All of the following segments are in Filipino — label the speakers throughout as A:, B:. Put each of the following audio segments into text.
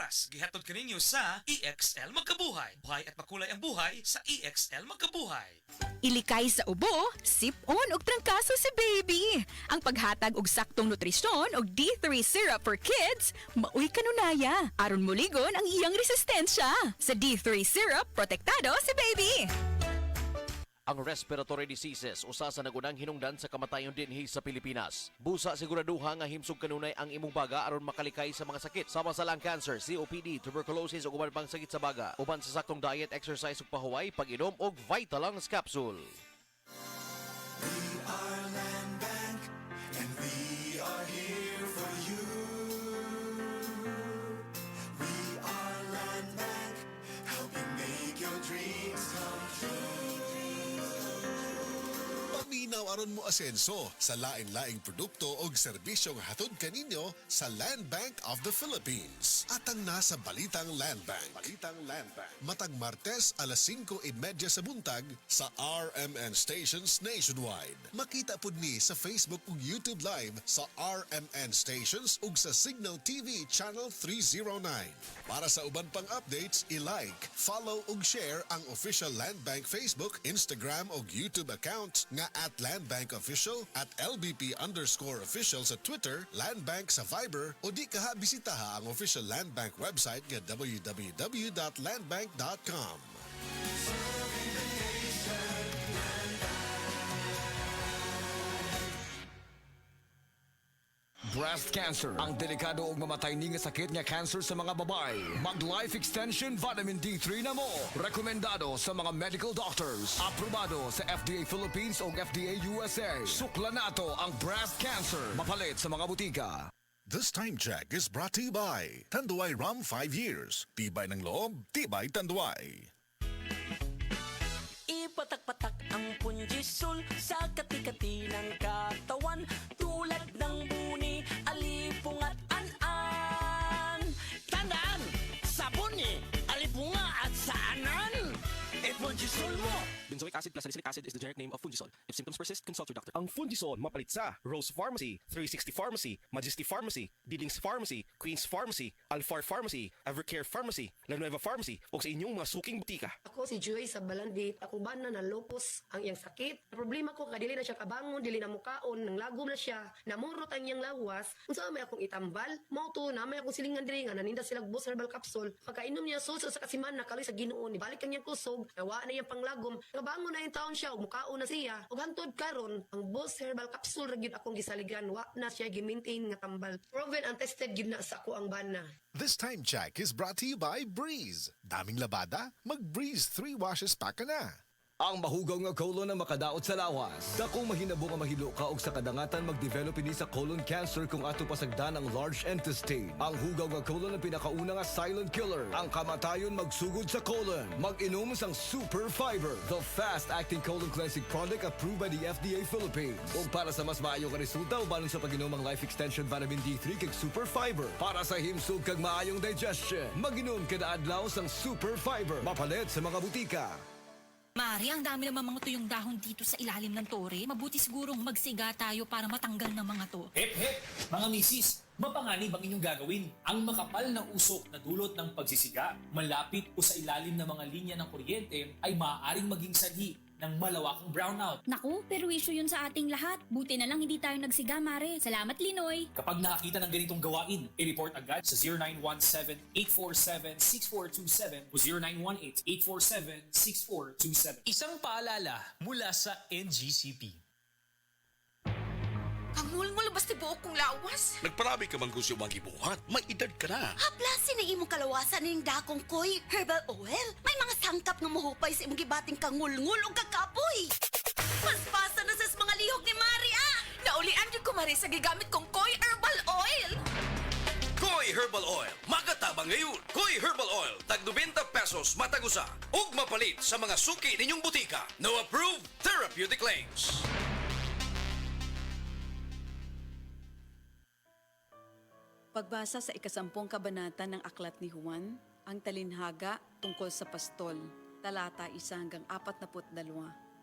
A: Plus, gihatod kaninyo sa EXL Magkabuhay. Buhay at makulay ang buhay sa EXL Magkabuhay.
B: Ilikay sa ubo, sip-on og trangkaso si baby. Ang paghatag og saktong nutrisyon og D3 syrup for kids, maoy kanunaya. Aron muligon ang iyang resistensya. Sa D3 syrup, protektado si baby.
C: Ang respiratory diseases usa sa nagunang hinungdan sa kamatayon dinhi sa Pilipinas. Busa siguraduha nga himsog kanunay ang imong baga aron makalikay sa mga sakit sama sa lung cancer, COPD, tuberculosis ug uban pang sakit sa baga. Uban sa saktong diet, exercise ug pahuway, pag-inom og Vitalungs capsule.
D: We are Land Bank and we are here for you. We are Land Bank, helping make your dreams come true.
E: Paminaw aron mo asenso sa lain-laing produkto o serbisyong hatod kaninyo sa Land Bank of the Philippines. Atang nasa Balitang Land Bank. Matag Martes alas 5:30 sa buntag sa RMN Stations Nationwide. Makita pud ni sa Facebook ug YouTube Live sa RMN Stations ug sa Signal TV Channel 309. Para sa uban pang updates, i-like, follow ug share ang official Land Bank Facebook, Instagram ug YouTube account nga @Land Bank Official, @LBP_official sa Twitter, Land Bank sa Viber o di kaha bisitaha ang official Land Bank website nga www.landbank.com.
F: Breast cancer, ang delikado ug mamatay ni nga sakit nga cancer sa mga babae. Mag Life Extension Vitamin D3 na mo. Rekomendado sa mga medical doctors. Aprobado sa FDA Philippines ug FDA USA. Sukla nato ang breast cancer. Mapalit sa mga butika.
E: This time check is brought to you by Tanduay Rum 5 years. Tibay ng loob, tibay Tanduay.
G: Ipatak-patak ang punjisol sa kati-kati ng katawan tulad ng buni, alipong at an-an. Tandaan! Sabuni, alipunga at saanan! Punjisol mo!
H: Benzoic acid plus salicylic acid is the generic name of Fungisol. If symptoms persist, consult your doctor. Ang Fungisol mapalit sa Rose Pharmacy, 360 Pharmacy, Majesty Pharmacy, Billings Pharmacy, Queen's Pharmacy, Alfar Pharmacy, Evercare Pharmacy, La Nueva Pharmacy o sa inyong mga suking butika.
I: Ako si Joy sa Balandit. Ako ba na lupus ang iyang sakit? Ang problema ko, kadili na siya kabangon, dili na mukaon, nang lagom na siya, namurot ang iyang lawas. Kung saan may akong itambal, mauto na may akong silingan diri nga, naninda silang boss herbal capsule. Pagkainom niya suso sa kasiman, nakaloy sa Ginoo, nibalik ang iyang kusog, nawa na iyang panglagom, kabangon na yung taon siya, mukaon na siya. Ug hantod karon, ang boss herbal capsule ra gyud akong gisaligan, wa na siya gi-maintain nga tambal. Proven and tested gyud na sa ako ang bana.
E: This time check is brought to you by Breeze. Daming labada, mag-Breeze 3 washes pa ka na.
F: Ang mahugaw nga colon na makadaot sa lawas. Dakong mahinabo nga mahilo ka og sa kadangatan mag-develop ini sa colon cancer kung ato pasagdan ang large intestine. Ang hugaw nga colon ang pinakauna nga silent killer. Ang kamatayon magsugod sa colon. Mag-inom sang Super Fiber, the fast-acting colon cleansing product approved by the FDA Philippines. Ug para sa mas maayo nga resulta ubanon sa pag-inom ang Life Extension Vitamin D3 kag Super Fiber. Para sa himsog kag maayong digestion, mag-inom kada adlaw sang Super Fiber. Mapalit sa mga butika.
J: Mari, ang dami naman mga tuyong dahon dito sa ilalim ng tore. Mabuti sigurong magsiga tayo para matanggal ng mga to.
K: Hep, hep! Mga misis, mapanganib ang inyong gagawin. Ang makapal na usok na dulot ng pagsisiga, malapit o sa ilalim ng mga linya ng kuryente ay maaaring maging sanhi ng malawakang brownout.
L: Naku, perwisyo yun sa ating lahat. Buti na lang hindi tayo nagsiga, Mare. Salamat, Linoy.
K: Kapag nakakita ng ganitong gawain, i-report agad sa 0917-847-6427 o 0918-847-6427. Isang paalala mula sa NGCP.
M: Kangulngul basta buok kong lawas.
N: Nagparami ka man kung siya magibuhat. May edad ka na.
M: Haplasin na imong kalawasan ning dakong koy herbal oil. May mga sangkap nga mahupay sa imong gibating kangulngul o kakapoy. Paspasa na sa mga lihok ni Maria. Naulian din ko Maria sa gigamit kong koy herbal oil.
N: Koy Herbal Oil. Magatabang ngayon. Koy Herbal Oil. Tag 90 pesos matagusa. Ug mapalit sa mga suki ninyong butika. No approved therapeutic claims.
O: Pagbasa sa 10 kabanata ng Aklat ni Juan, ang talinhaga tungkol sa pastol, talata 1-42.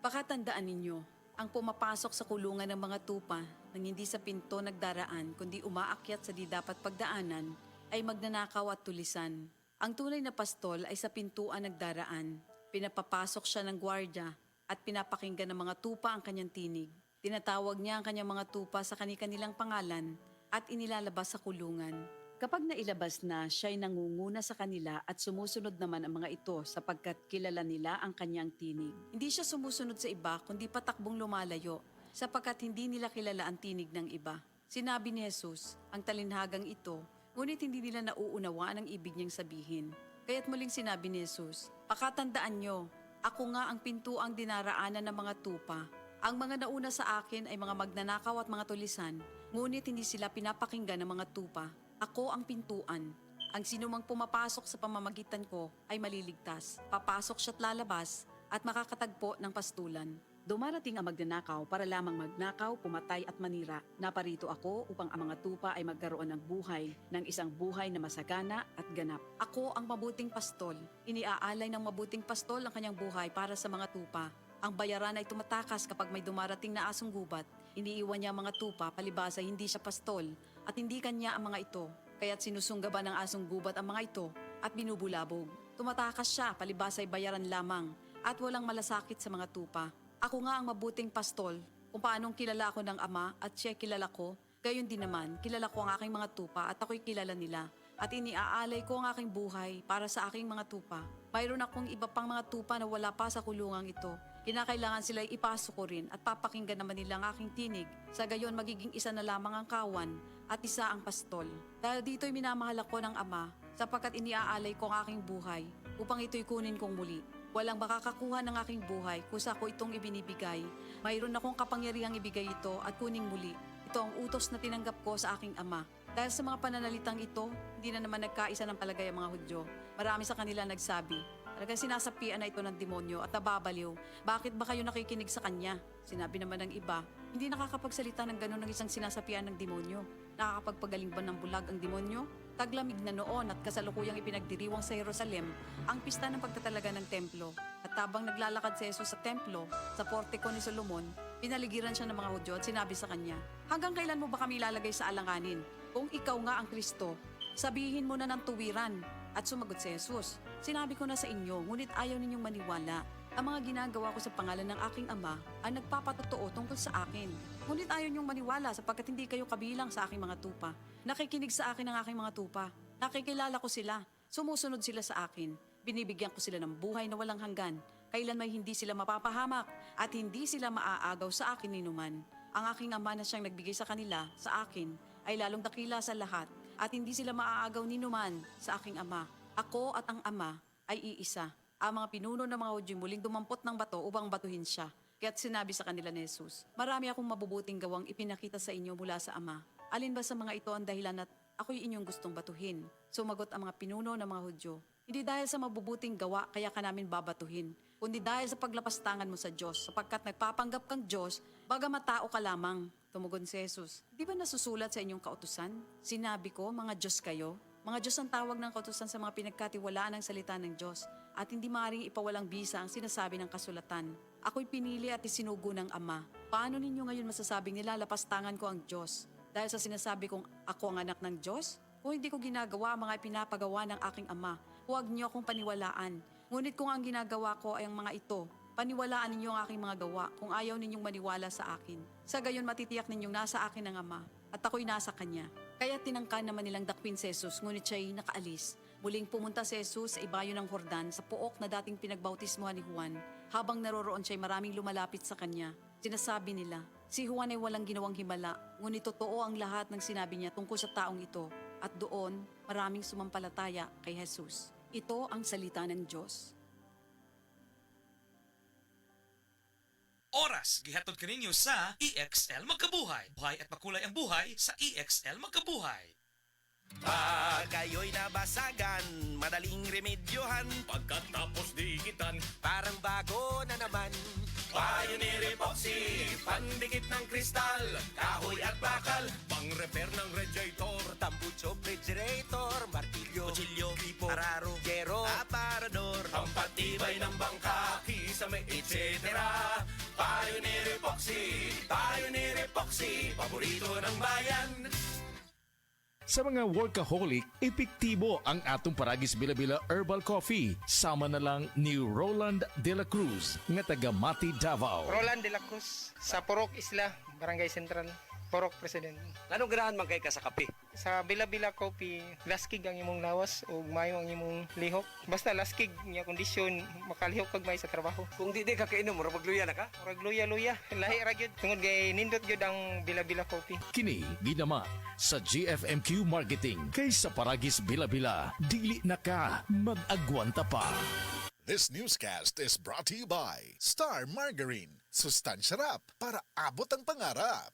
O: Pakatandaan ninyo, ang pumapasok sa kulungan ng mga tupa nang hindi sa pinto nagdaraan kundi umaakyat sa di dapat pagdaanan ay magnanakaw at tulisan. Ang tunay na pastol ay sa pintuan nagdaraan. Pinapapasok siya ng gwardya at pinapakinggan ng mga tupa ang kanyang tinig. Tinatawag niya ang kanyang mga tupa sa kanilang pangalan at inilalabas sa kulungan. Kapag nailabas na, siya'y nangunguna sa kanila at sumusunod naman ang mga ito sapagkat kilala nila ang kanyang tinig. Hindi siya sumusunod sa iba kundi patakbong lumalayo sapagkat hindi nila kilala ang tinig ng iba. Sinabi ni Jesus, ang talinhagang ito, ngunit hindi nila nauunawaan ang ibig niyang sabihin. Kaya't muling sinabi ni Jesus, pakatandaan nyo, ako nga ang pintuang dinaraanan ng mga tupa. Ang mga nauna sa akin ay mga magnanakaw at mga tulisan, ngunit hindi sila pinapakinggan ng mga tupa. Ako ang pintuan. Ang sinumang pumapasok sa pamamagitan ko ay maliligtas. Papasok siya't lalabas at makakatagpo ng pastulan. Dumarating ang magnanakaw para lamang magnakaw, pumatay at manira. Naparito ako upang ang mga tupa ay magkaroon ng buhay, ng isang buhay na masagana at ganap. Ako ang mabuting pastol. Iniaalay ng mabuting pastol ang kanyang buhay para sa mga tupa. Ang bayaran ay tumatakas kapag may dumarating na asong gubat. Iniiwan niya ang mga tupa palibhasa hindi siya pastol at hindi kanya ang mga ito. Kaya't sinusunggaban ng asong gubat ang mga ito at binubulabog. Tumatakas siya palibhasa ay bayaran lamang at walang malasakit sa mga tupa. Ako nga ang mabuting pastol, kung paanong kilala ako ng Ama at siya kilala ko, gayon din naman, kilala ko ang aking mga tupa at ako'y kilala nila. At iniaalay ko ang aking buhay para sa aking mga tupa. Mayroon akong iba pang mga tupa na wala pa sa kulungang ito. Kinakailangan sila ipasok ko rin at papakinggan naman nila ang aking tinig. Sa gayon magiging isa na lamang ang kawan at isa ang pastol. Dahil dito'y minamahal ako ng Ama sapagkat iniaalay ko ang aking buhay upang ito'y kunin kong muli. Walang makakakuha ng aking buhay kusa ko itong ibinibigay. Mayroon akong kapangyarihang ibigay ito at kuning muli. Ito ang utos na tinanggap ko sa aking Ama. Dahil sa mga pananalitang ito, hindi na naman nagkaisa ng palagay ang mga Hudyo. Marami sa kanila nagsabi, talagang sinasapian na ito ng demonyo at nababaliw. Bakit ba kayo nakikinig sa kanya? Sinabi naman ng iba, hindi nakakapagsalita ng gano'n ng isang sinasapian ng demonyo. Nakakapagpagaling ba ng bulag ang demonyo? Taglamig na noon at kasalukuyang ipinagdiriwang sa Jerusalem ang pista ng pagtatalaga ng templo. At habang naglalakad si Jesus sa templo, sa portiko ni Solomon, pinaligiran siya ng mga Hudyo at sinabi sa kanya, hanggang kailan mo ba kami ilalagay sa alanganin? Kung ikaw nga ang Kristo, sabihin mo na ng tuwiran. At sumagot si Jesus, sinabi ko na sa inyo, ngunit ayaw ninyong maniwala. Ang mga ginagawa ko sa pangalan ng aking Ama ay nagpapatotoo tungkol sa akin. Ngunit ayaw ninyong maniwala sapagkat hindi kayo kabilang sa aking mga tupa. Nakikinig sa akin ang aking mga tupa. Nakikilala ko sila. Sumusunod sila sa akin. Binibigyan ko sila ng buhay na walang hanggan. Kailan may hindi sila mapapahamak at hindi sila maaagaw sa akin ninuman. Ang aking Ama na siyang nagbigay sa kanila, sa akin, ay lalong dakila sa lahat at hindi sila maaagaw ninuman sa aking Ama. Ako at ang Ama ay iisa. Ang mga pinuno ng mga Hudyo muling dumampot ng bato upang batuhin siya. Kaya't sinabi sa kanila ni Jesus, marami akong mabubuting gawang ipinakita sa inyo mula sa Ama. Alin ba sa mga ito ang dahilan at ako'y inyong gustong batuhin? Sumagot ang mga pinuno ng mga Hudyo, hindi dahil sa mabubuting gawa kaya ka namin babatuhin, kundi dahil sa paglapastangan mo sa Diyos, sapagkat nagpapanggap kang Diyos, bagamat tao ka lamang. Tumugon si Jesus, di ba nasusulat sa inyong kautusan? Sinabi ko, mga Diyos kayo. Mga Diyos ang tawag ng kautusan sa mga pinagkatiwalaan ng salita ng Diyos at hindi maaaring ipawalang bisa ang sinasabi ng kasulatan. Ako'y pinili at isinugo ng Ama. Paano ninyo ngayon masasabing nilalapastangan ko ang Diyos? Dahil sa sinasabi kong ako ang anak ng Diyos? Kung hindi ko ginagawa ang mga ipinapagawa ng aking Ama, huwag niyo akong paniwalaan. Ngunit kung ang ginagawa ko ay ang mga ito, paniwalaan ninyo ang aking mga gawa kung ayaw ninyong maniwala sa akin. Sa gayon matitiyak ninyong nasa akin ang Ama at ako'y nasa Kanya. Kaya tinangka naman nilang dakwin si Jesus ngunit siya'y nakaalis. Muling pumunta si Jesus sa ibayo ng Jordan sa pook na dating pinagbautismohan ni Juan. Habang naroroon siya'y maraming lumalapit sa kanya. Sinasabi nila, si Juan ay walang ginawang himala, ngunit totoo ang lahat ng sinabi niya tungkol sa taong ito. At doon, maraming sumampalataya kay Jesus. Ito ang salita ng Diyos.
A: Oras, gihatod kaninyo sa EXL Magkabuhay. Buhay at makulay ang buhay sa EXL Magkabuhay.
H: Pag kayo'y nabasagan, madaling remedyohan.
K: Pagkatapos dikitan,
H: Parang bago na naman.
K: Pioneer Epoxy, pandikit ng kristal, kahoy at bakal, pang-repair ng radiator,
H: Tambucho, refrigerator, martilyo,
K: kutsilyo, tipo,
H: araro, gero, aparador,
K: pampatibay ng bangka, kisame, etc. Pioneer Epoxy, paborito ng bayan.
P: Sa mga workaholic, epektibo ang atong Paragis Bila-Bila Herbal Coffee. Sama na lang ni Roland De La Cruz, nga taga Mati, Davao.
Q: Roland De La Cruz, sa Purok Isla, Barangay Central, Purok President.
R: Anong ganahan man kay ka sa kape?
Q: Sa Bila-Bila Coffee, laskig ang imong lawas o mayo ang imong lihok. Basta laskig niya kondisyon, makalihok kag may sa trabaho.
R: Kung di ka kainom, murag magluya na ka?
Q: Murag luya-luya, lahi ra gyud. Tungod kay nindot gyud ang Bila-Bila Coffee.
P: Kini ginama sa GFMQ Marketing kay sa Paragis Bila-Bila. Dili na ka mag-agwanta pa.
E: This newscast is brought to you by Star Margarine. Sustansya rap para abot ang pangarap.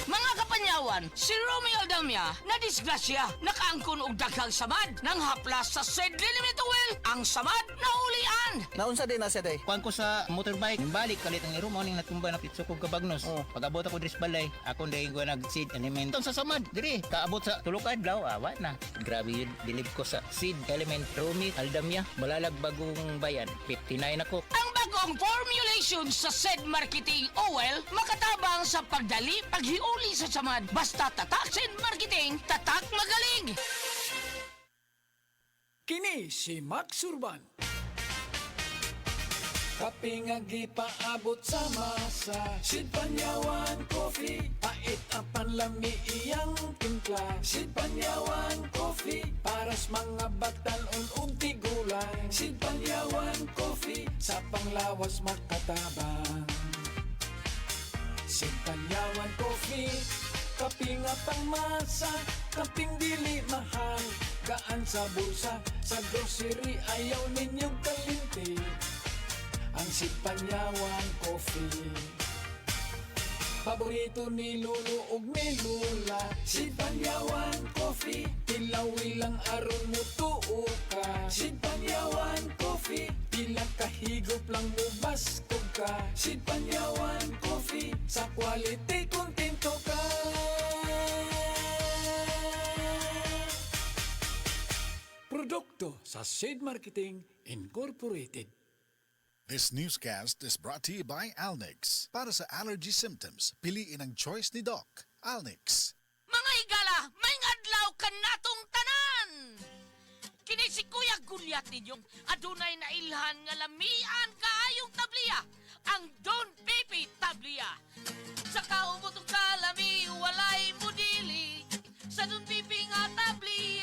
G: Mga kapanyawan, si Romeo Aldamia na disgrasya nakaangkon og daghang samad nang haplas sa said Liniment Oil ang samad na ulian.
S: Naunsa din na siya day. Kuan ko sa motorbike, balik kalit ang irom ning natumba na pitso kog kabagnos. Pag-abot ako dris balay, ako day ko nag-seed element sa samad. Diri, kaabot sa tulukan adlaw, awat na. Grabe yun, believe ko sa seed element Romeo Aldamia, malalag bagong bayan. 59 ako.
G: Ang bagong formulation sa said marketing oil makatabang sa pagdali paghiuli sa samad. Basta tatak said marketing, tatak magaling.
T: Kini si Max Urban. Kape nga gipaabot sa masa, Sid Panyawan Coffee, pait ang panlami iyang timpla. Sid Panyawan Coffee, paras mga batanon ug tigulang. Sid Panyawan Coffee, sa panglawas makatabang. Sid Panyawan Coffee, kape nga pangmasa, kaping dili mahal, gaan sa bulsa, sa grocery ayaw ninyong kalinti. Ang Sid Panyawan Coffee, paborito ni Lolo ug ni Lula. Sid Panyawan Coffee, tilawi lang aron mo tuo ka. Sid Panyawan Coffee, pila kahigop lang mo baskog ka. Sid Panyawan Coffee, sa quality kontento ka. Produkto sa Sid Marketing Incorporated.
E: This newscast is brought to you by Alnix. Para sa allergy symptoms, piliin ang choice ni Doc. Alnix.
G: Mga higala, may ngadlaw ka natong tanan! Kini si Kuya Gulyat ninyong adunay na ilhan nga lamian kaayong tabliya, ang Don Pepe tabliya. Sa kaumot kalami, walay mudili, sa Don Pepe nga tabliya.